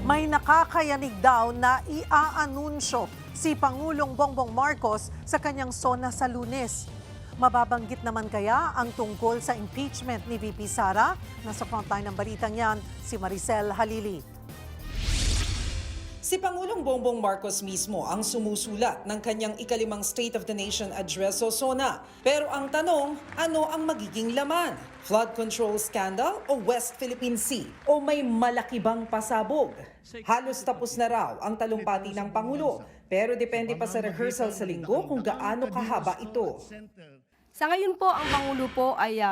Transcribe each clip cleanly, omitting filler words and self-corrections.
May nakakayanig daw na iaanunsyo si Pangulong Bongbong Marcos sa kanyang SONA sa Lunes. Mababanggit naman kaya ang tungkol sa impeachment ni VP Sara? Nasa frontline ng balitang yan, si Maricel Halili. Si Pangulong Bongbong Marcos mismo ang sumusulat ng kanyang ikalimang State of the Nation Address o SONA. Pero ang tanong, ano ang magiging laman? Flood control scandal o West Philippine Sea? O may malaki bang pasabog? Halos tapos na raw ang talumpati ng Pangulo. Pero depende pa sa rehearsal sa linggo kung gaano kahaba ito. Sa ngayon po, ang Pangulo po ay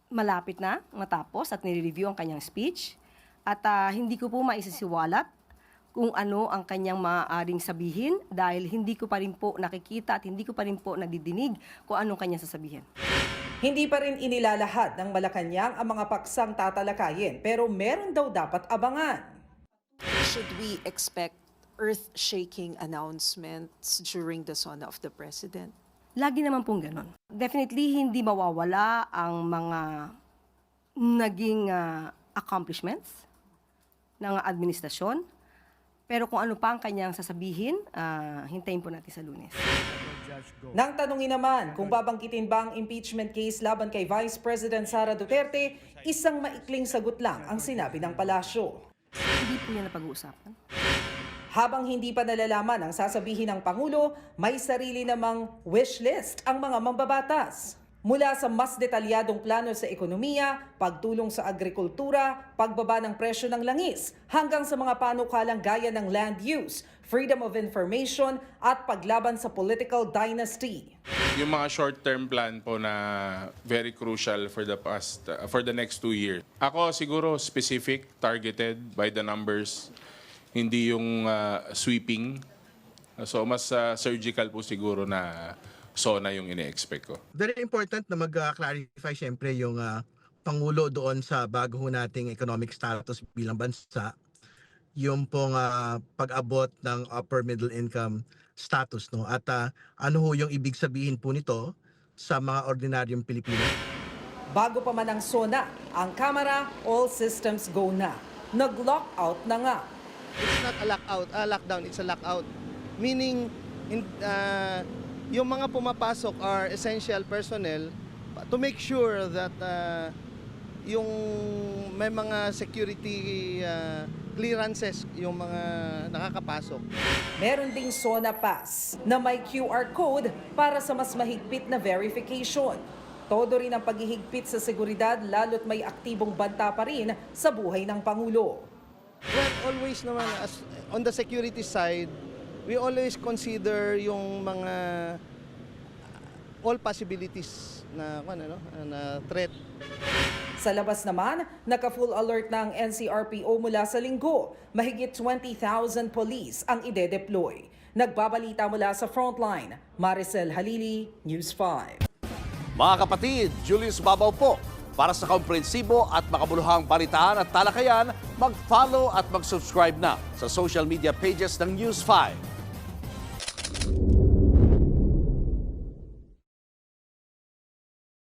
malapit na matapos at nire-review ang kanyang speech. At hindi ko po maisisiwalat kung ano ang kanyang maaaring sabihin dahil hindi ko pa rin po nakikita at hindi ko pa rin po nadidinig kung anong kanyang sasabihin. Hindi pa rin inilalahad ng Malacanang ang mga paksang tatalakayin pero meron daw dapat abangan. Should we expect earth-shaking announcements during the SONA of the President? Lagi naman pong ganon. Definitely hindi mawawala ang mga naging accomplishments ng administrasyon. Pero kung ano pa ang kanyang sasabihin, hintayin po natin sa Lunes. Nang tanungin naman kung babanggitin ba ang impeachment case laban kay Vice President Sara Duterte, isang maikling sagot lang ang sinabi ng palasyo. Hindi po yan napag-uusapan. Habang hindi pa nalalaman ang sasabihin ng Pangulo, may sarili namang wish list ang mga mambabatas. Mula sa mas detalyadong plano sa ekonomiya, pagtulong sa agrikultura, pagbaba ng presyo ng langis, hanggang sa mga panukalang gaya ng land use, freedom of information at paglaban sa political dynasty. Yung mga short-term plan po na very crucial for the next 2 years. Ako siguro specific, targeted by the numbers, hindi yung sweeping. So mas surgical po siguro na SONA yung ine-expect ko. Very important na mag-clarify siyempre yung Pangulo doon sa bago ho nating economic status bilang bansa. Yung pong pag-abot ng upper middle income status. No? At ano ho yung ibig sabihin po nito sa mga ordinaryong Pilipino. Bago pa man ang SONA, ang Kamara, all systems go na. Nag-lockout na nga. It's not a lockdown, it's a lockout. Meaning, yung mga pumapasok are essential personnel to make sure that yung may mga security clearances yung mga nakakapasok. Meron ding SONA Pass na may QR code para sa mas mahigpit na verification. Todo rin ang paghihigpit sa seguridad lalo't may aktibong banta pa rin sa buhay ng Pangulo. Well, always naman, on the security side, we always consider yung mga all possibilities na threat. Sa labas naman, naka-full alert na ang NCRPO mula sa linggo. Mahigit 20,000 police ang ide-deploy. Nagbabalita mula sa frontline, Maricel Halili, News 5. Mga kapatid, Julius Babaw po. Para sa komprehensibo at makabuluhang balitaan at talakayan, mag-follow at mag-subscribe na sa social media pages ng News 5.